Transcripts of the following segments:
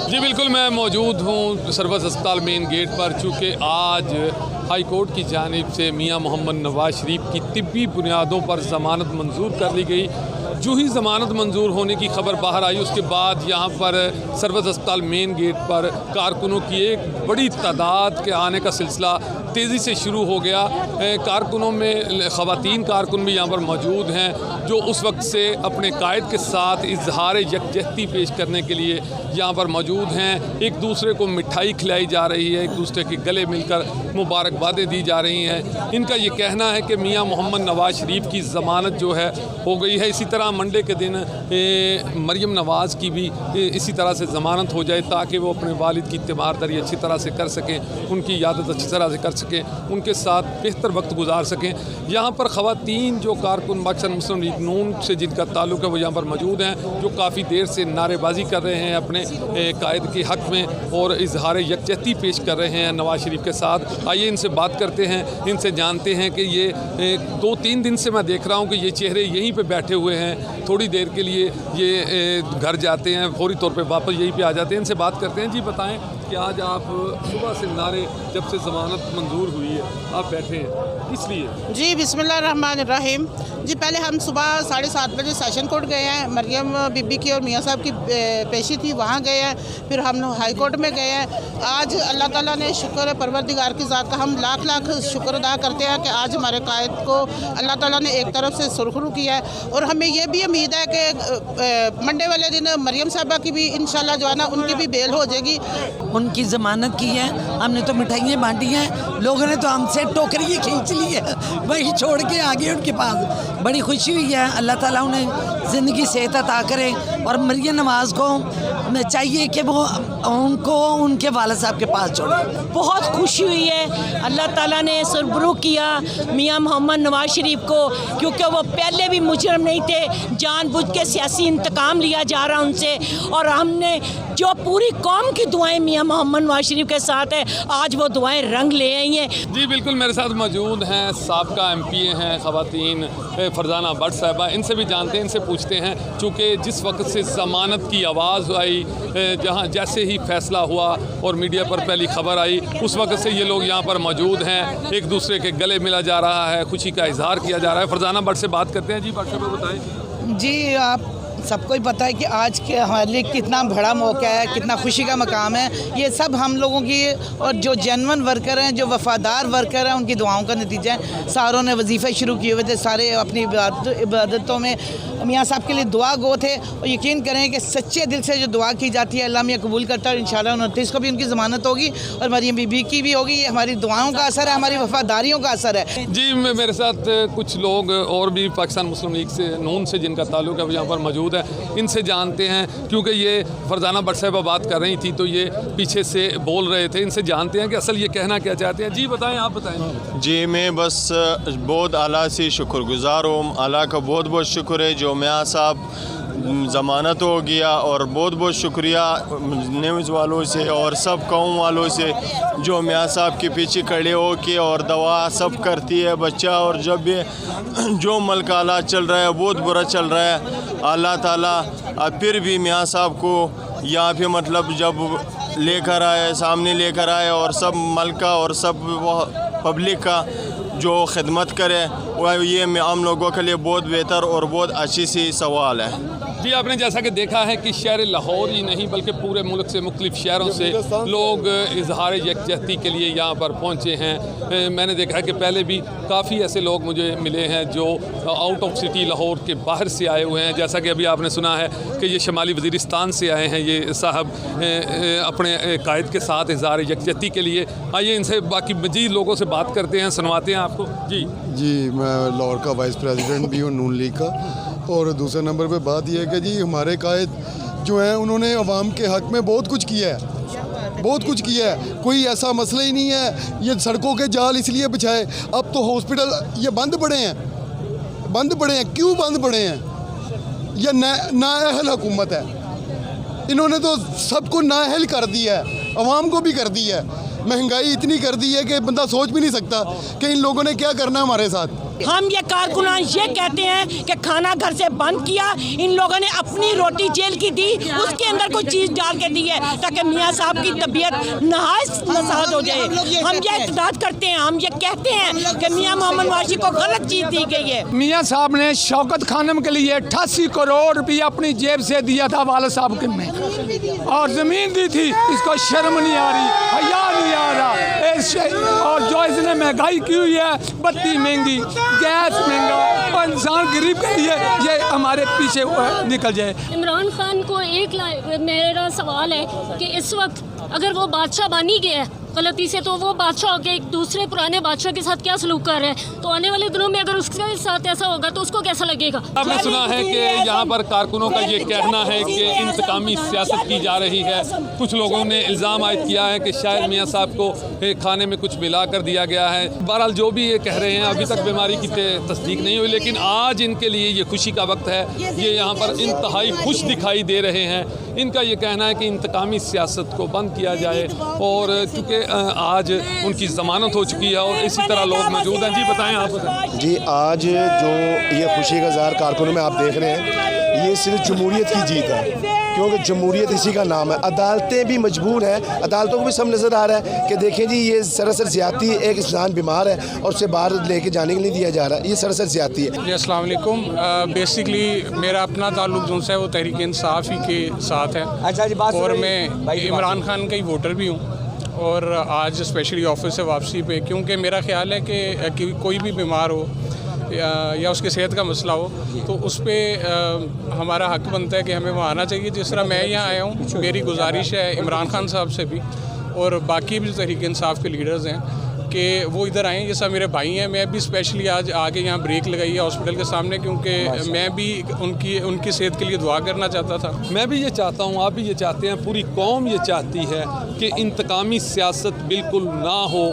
जी बिल्कुल, मैं मौजूद हूँ सरवत अस्पताल मेन गेट पर। चूँकि आज हाई कोर्ट की जानिब से मियाँ मोहम्मद नवाज शरीफ की तिब्बी बुनियादों पर ज़मानत मंजूर कर ली गई। जो ही ज़मानत मंजूर होने की खबर बाहर आई, उसके बाद यहाँ पर सरवत अस्पताल मेन गेट पर कारकुनों की एक बड़ी तादाद के आने का सिलसिला तेज़ी से शुरू हो गया। कारकुनों में ख़वातीन कारकुन भी यहाँ पर मौजूद हैं, जो उस वक्त से अपने कायद के साथ इजहार यकजहती पेश करने के लिए यहाँ पर मौजूद हैं। एक दूसरे को मिठाई खिलाई जा रही है, एक दूसरे के गले मिलकर मुबारकबादें दी जा रही हैं। इनका ये कहना है कि मियाँ मोहम्मद नवाज शरीफ की ज़मानत जो है हो गई है। इसी तरह मंडे के दिन मरियम नवाज़ की भी इसी तरह से ज़मानत हो जाए, ताकि वो अपने वालिद की तीमारदारी अच्छी तरह से कर सकें, उनकी इयादत अच्छी तरह से कर सकें, उनके साथ बेहतर वक्त गुजार सकें। यहाँ पर ख़वातीन जो कारकुन मकसद मुस्लिम लीग नून से जिनका ताल्लुक़ है वो यहाँ पर मौजूद हैं, जो काफ़ी देर से नारेबाजी कर रहे हैं अपने कायद के हक़ में और इजहार यकजहती पेश कर रहे हैं नवाज शरीफ के साथ। आइए इनसे बात करते हैं, इनसे जानते हैं कि ये 2-3 दिन से मैं देख रहा हूँ कि ये चेहरे यहीं पे बैठे हुए हैं। थोड़ी देर के लिए ये घर जाते हैं, फौरी तौर पे वापस यहीं पे आ जाते हैं। इनसे बात करते हैं। जी बताएं कि आज आप सुबह से नारे जब से ज़मानत मंजूर हुई है आप बैठे हैं, इसलिए? जी बिस्मिल्लाहिर्रहमानिर्रहीम। जी पहले हम सुबह 7:30 बजे सेशन कोर्ट गए हैं, मरियम बीबी की और मियाँ साहब की पेशी थी, वहाँ गए हैं। फिर हम हाई कोर्ट में गए हैं। आज अल्लाह ताला ने, शुक्र है परवरदिगार की ज़ात का, हम लाख लाख शुक्र अदा करते हैं कि आज हमारे कायद को अल्लाह ताला ने एक तरफ से सुरखरू किया है। और हमें यह भी उम्मीद है कि मंडे वाले दिन मरियम साहबा की भी इंशाल्लाह जो है ना उनकी भी बेल हो जाएगी। उनकी ज़मानत की है, हमने तो मिठाइयाँ बांटी हैं, लोगों ने तो हमसे टोकरियाँ खींच ली है, वही छोड़ के आ गए उनके पास। बड़ी खुशी हुई है, अल्लाह ताला उन्हें ज़िंदगी सेहत अता करे। और मरियम नवाज़ को चाहिए कि वो उनको उनके वालिद साहब के पास छोड़े। बहुत खुशी हुई है, अल्लाह ताला ने सुरबरू किया मियाँ मोहम्मद नवाज शरीफ को, क्योंकि वो पहले भी मुजरम नहीं थे, जानबूझ के सियासी इंतकाम लिया जा रहा उनसे। और हमने जो पूरी कौम की दुआएं मियाँ मोहम्मद नवाज शरीफ के साथ है, आज वो दुआएं रंग ले आई हैं। जी बिल्कुल, मेरे साथ मौजूद हैं साबका MPA हैं ख़वातीन फरजाना भट्ट साहिबा। इनसे भी जानते हैं, इनसे पूछते हैं, चूँकि जिस वक्त से ज़मानत की आवाज़ आई, जहाँ जैसे ही फैसला हुआ और मीडिया पर पहली खबर आई, उस वक्त से ये लोग यहाँ पर मौजूद हैं, एक दूसरे के गले मिला जा रहा है, खुशी का इजहार किया जा रहा है। फरजाना भट्ट से बात करते हैं। जी भट्ट साहब बताएं। जी आप सबको ही पता है कि आज के हमारे लिए कितना बड़ा मौका है, कितना खुशी का मकाम है। ये सब हम लोगों की और जो जेन्युइन वर्कर हैं, जो वफ़ादार वर्कर हैं, उनकी दुआओं का नतीजा है। सारों ने वजीफ़े शुरू किए हुए थे, सारे अपनी इबादतों में मियाँ साहब के लिए दुआ गो थे। और यकीन करें कि सच्चे दिल से जो दुआ की जाती है अल्लाह मियाँ कबूल करता है। और इंशाअल्लाह 29 को भी उनकी ज़मानत होगी और मरियम बीबी की भी होगी। ये हमारी दुआओं का असर है, हमारी वफ़ादारियों का असर है। जी मेरे साथ कुछ लोग और भी पाकिस्तान मुस्लिम लीग से नून से जिनका ताल्लुक़ है वो यहाँ पर मौजूद है। इनसे जानते हैं, क्योंकि ये फरजाना भट्ट साहिबा बात कर रही थी तो ये पीछे से बोल रहे थे। इनसे जानते हैं कि असल ये कहना क्या चाहते हैं। जी बताएं, आप बताएं। जी मैं बस बहुत आला से शुक्रगुजार हूँ। अल्लाह का बहुत बहुत शुक्र है जो मियाँ साहब ज़मानत हो गया। और बहुत बहुत शुक्रिया न्यूज़ वालों से और सब कौम वालों से जो मियाँ साहब के पीछे खड़े हो के और दवा सब करती है बच्चा। और जब ये जो मुल्क हालात चल रहा है, बहुत बुरा चल रहा है, अल्लाह ताला फिर भी मियाँ साहब को यहाँ पे मतलब जब लेकर आए, सामने लेकर आए और सब मुल्क का और सब पब्लिक का जो खिदमत करे, वह ये आम लोगों के लिए बहुत बेहतर और बहुत अच्छी सी सवाल है। जी आपने जैसा कि देखा है कि शहर लाहौर ही नहीं बल्कि पूरे मुल्क से मुख्तलिफ शहरों से लोग इजहार यकजहती के लिए यहाँ पर पहुँचे हैं। मैंने देखा है कि पहले भी काफ़ी ऐसे लोग मुझे मिले हैं जो आउट ऑफ सिटी लाहौर के बाहर से आए हुए हैं। जैसा कि अभी आपने सुना है कि ये शमाली वज़ीरिस्तान से आए हैं ये साहब अपने कायद के साथ इजहार यकजहती के लिए। आइए इनसे बाकी मज़ीद लोगों से बात करते हैं, सुनवाते हैं आपको। जी मैं लाहौर का वाइस प्रेसिडेंट भी हूँ नून लीग का। और दूसरे नंबर पे बात यह है कि जी हमारे कायद जो हैं उन्होंने अवाम के हक़ में बहुत कुछ किया है, बहुत कुछ किया है। कोई ऐसा मसला ही नहीं है। ये सड़कों के जाल इसलिए बिछाए, अब तो हॉस्पिटल ये बंद पड़े हैं, बंद पड़े हैं। क्यों बंद पड़े हैं? ये नाअहल हुकूमत है, इन्होंने तो सबको नाअहल कर दिया है, अवाम को भी कर दी है। महंगाई इतनी कर दी है कि बंदा सोच भी नहीं सकता कि इन लोगों ने क्या करना है हमारे साथ। हम ये कारकुनान ये कहते हैं कि खाना घर से बंद किया, इन लोगों ने अपनी रोटी जेल की दी, उसके अंदर कोई चीज़ डाल के दी है ताकि मियाँ साहब की तबीयत नहायत हो जाए। हम ये इत्तेदाद करते हैं, हम ये कहते हैं कि मियाँ मोहम्मद नवाज शरीफ को गलत चीज़ दी गई है। मियाँ साहब ने शौकत खानम के लिए 88 करोड़ रुपया अपनी जेब से दिया था वाले साहब ने, और ज़मीन दी थी। इसको शर्म नहीं आ रही, हया नहीं आ रहा। और जो इसने महंगाई की हुई है, बत्ती महंगी, गैस महंगा, और इंसान गरीब के लिए ये हमारे पीछे निकल जाए। इमरान खान को मेरा सवाल है कि इस वक्त अगर वो बादशाह बन ही गया है गलती से, तो वो बादशाह होकर एक दूसरे पुराने बादशाह के साथ क्या सलूक कर रहे हैं, तो आने वाले दिनों में अगर उसके साथ ऐसा होगा तो उसको कैसा लगेगा। आपने सुना है कि यहाँ पर कारकुनों का ये कहना है कि इंतकामी सियासत की जा रही है। कुछ लोगों ने इल्ज़ाम आयद किया है कि शायद मियाँ साहब को खाने में कुछ मिला कर दिया गया है। बहरहाल जो भी ये कह रहे हैं, अभी तक बीमारी की तस्दीक नहीं हुई, लेकिन आज इनके लिए ये खुशी का वक्त है। ये यहाँ पर इंतहाई खुश दिखाई दे रहे हैं। इनका ये कहना है कि इंतकामी सियासत को बंद किया जाए, और चूँकि आज उनकी ज़मानत हो चुकी है और इसी तरह लोग मौजूद हैं। जी बताएं, आप बताएं। जी, आज जो ये खुशी का इज़हार कारकुनों में आप देख रहे हैं, ये सिर्फ जमहूरियत की जीत है, क्योंकि जमहूरियत इसी का नाम है। अदालतें भी मजबूर हैं, अदालतों को भी सब नज़र आ रहा है कि देखें जी, ये सरासर ज़्यादती, एक इंसान बीमार है और उसे बाहर लेके जाने के लिए दिया जा रहा है, ये सरासर ज़्यादती है। जी अस्सलाम वालेकुम। बेसिकली मेरा अपना ताल्लुक जो है वो तहरीक इंसाफ ही के साथ है। अच्छा जी, और मैं इमरान खान का ही वोटर भी हूँ, और आज स्पेशली ऑफिस से वापसी पे, क्योंकि मेरा ख्याल है कि कोई भी बीमार हो या उसकी सेहत का मसला हो तो उस पर हमारा हक बनता है कि हमें वहाँ आना चाहिए। जिस तरह मैं यहाँ आया हूँ, मेरी गुजारिश है इमरान खान साहब से भी और बाकी भी तहरीक इंसाफ के लीडर्स हैं कि वो इधर आएँ। ये सब मेरे भाई हैं। मैं भी स्पेशली आज आके यहाँ ब्रेक लगाई है हॉस्पिटल के सामने, क्योंकि मैं भी उनकी सेहत के लिए दुआ करना चाहता था। मैं भी ये चाहता हूँ, आप भी ये चाहते हैं, पूरी कौम ये चाहती है कि इंतकामी सियासत बिल्कुल ना हो।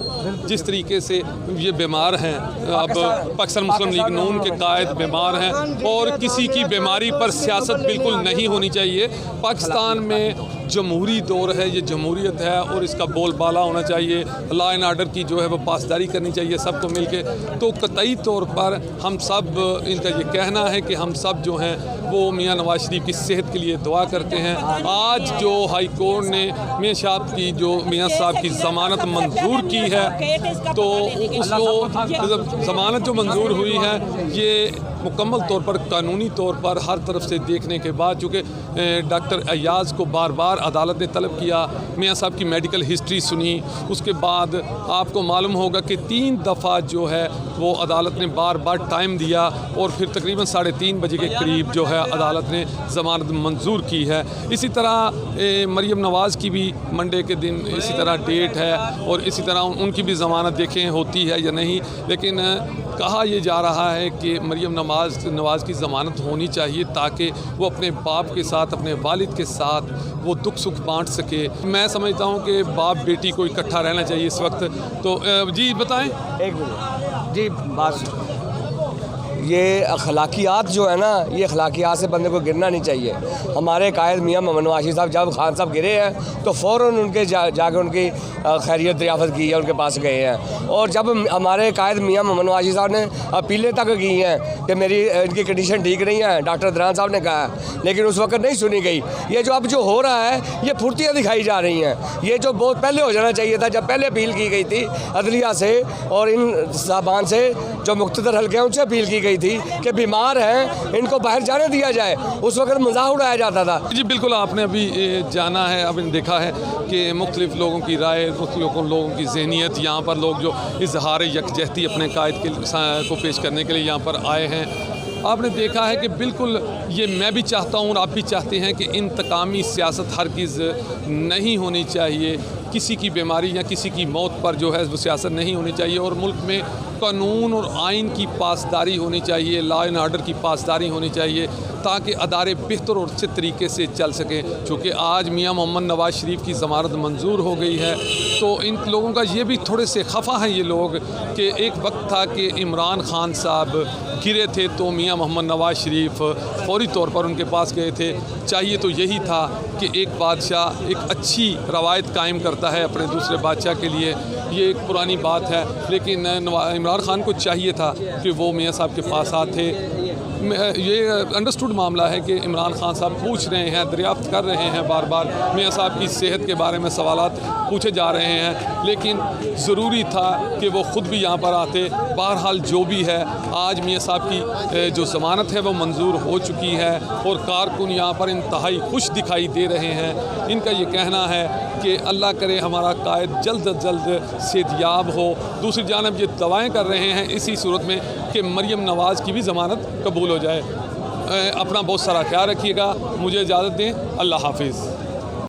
जिस तरीके से ये बीमार हैं, अब पाकिस्तान मुस्लिम लीग नून के कायद बीमार हैं, और किसी की बीमारी पर सियासत बिल्कुल नहीं होनी चाहिए। पाकिस्तान में जमहूरी दौर है, ये जमहूरियत है और इसका बोलबाला होना चाहिए। लॉ एंड आर्डर की जो है वो पासदारी करनी चाहिए सबको मिलके। तो कतई तौर पर हम सब, इनका ये कहना है कि हम सब जो हैं वो मियाँ नवाज शरीफ की सेहत के लिए दुआ करते हैं। आज जो हाई कोर्ट ने मियाँ साहब की ज़मानत मंजूर की है, तो उसको ज़मानत जो मंजूर हुई है, ये मुकम्मल तौर पर कानूनी तौर पर हर तरफ से देखने के बाद, चूँकि डॉक्टर अयाज़ को बार बार अदालत ने तलब किया, मियाँ साहब की मेडिकल हिस्ट्री सुनी, उसके बाद आपको मालूम होगा कि 3 दफ़ा जो है वो अदालत ने बार बार टाइम दिया, और फिर तकरीबन 3:30 बजे के करीब जो है अदालत ने ज़मानत मंजूर की है। इसी तरह मरियम नवाज़ की भी मंडे के दिन इसी तरह डेट है, और इसी तरह उनकी भी ज़मानत देखें होती है या नहीं। लेकिन कहा यह जा रहा है कि मरियम नवाज़ की ज़मानत होनी चाहिए ताकि वो अपने बाप के साथ, अपने वालिद के साथ वो दुख सुख बांट सके। मैं समझता हूँ कि बाप बेटी को इकट्ठा रहना चाहिए इस वक्त। तो जी बताएं। एक मिनट जी, बात ये अखलाकियात जो है ना, ये अखलाकियात से बंदे को गिरना नहीं चाहिए। हमारे कायद मियाँ मोहम्मद नवाज शरीफ साहब जब खान साहब गिरे हैं तो फ़ौरन उनके जाके उनकी खैरियत दरियाफ़त की है, उनके पास गए हैं। और जब हमारे कायद मियाँ मोहम्मद नवाज शरीफ साहब ने अपीलें तक की हैं कि मेरी इनकी कंडीशन ठीक नहीं है, डॉक्टर दरान साहब ने कहा है, लेकिन उस वक्त नहीं सुनी गई। ये जो अब जो हो रहा है, ये फुर्तियाँ दिखाई जा रही हैं। ये जो बहुत पहले हो जाना चाहिए था, जब पहले अपील की गई थी अदलिया से और इन साहबान से जो मुख्तदर हल्के हैं उनसे अपील की गई थी कि बीमार हैं, इनको बाहर जाने दिया जाए। उस वक्त मजाक उड़ाया जाता था। जी बिल्कुल, आपने अभी जाना है, अभी देखा है कि मुख्तलिफ लोगों की राय, मुख्तलिफ लोगों की जहनीत, यहाँ पर लोग जो इजहार यकजहती अपने कायद को पेश करने के लिए यहाँ पर आए हैं। आपने देखा है कि बिल्कुल ये मैं भी चाहता हूँ और आप भी चाहते हैं कि इंतकामी सियासत हरगिज़ नहीं होनी चाहिए। किसी की बीमारी या किसी की मौत पर जो है वो सियासत नहीं होनी चाहिए, और मुल्क में कानून और आइन की पासदारी होनी चाहिए, लॉ एंड आर्डर की पासदारी होनी चाहिए, ताकि अदारे बेहतर और अच्छे तरीके से चल सकें। चूँकि आज मियाँ मोहम्मद नवाज शरीफ की ज़मानत मंजूर हो गई है, तो इन लोगों का ये भी थोड़े से खफा हैं ये लोग कि एक वक्त था कि इमरान खान साहब गिरे थे तो मियाँ मोहम्मद नवाज शरीफ फौरी तौर पर उनके पास गए थे। चाहिए तो यही था कि एक बादशाह एक अच्छी रवायत कायम करता है अपने दूसरे बादशाह के लिए, ये एक पुरानी बात है। लेकिन इमरान खान को चाहिए था कि वो मियाँ साहब के पास आते। ये अंडरस्टूड मामला है कि इमरान खान साहब पूछ रहे हैं, दरियाफ्त कर रहे हैं, बार बार मियाँ साहब की सेहत के बारे में सवालात पूछे जा रहे हैं, लेकिन ज़रूरी था कि वो ख़ुद भी यहाँ पर आते। बहरहाल जो भी है, आज मियाँ साहब की जो ज़मानत है वो मंजूर हो चुकी है और कारकुन यहाँ पर इंतहाई खुश दिखाई दे रहे हैं। इनका ये कहना है कि अल्लाह करे हमारा कायद जल्द अज जल्द सेहतयाब हो। दूसरी जानब ये दवाएँ कर रहे हैं इसी सूरत में कि मरियम नवाज़ की भी ज़मानत कबूल हो जाए। अपना बहुत सारा ख्याल रखिएगा। मुझे इजाज़त दें। अल्लाह हाफिज़।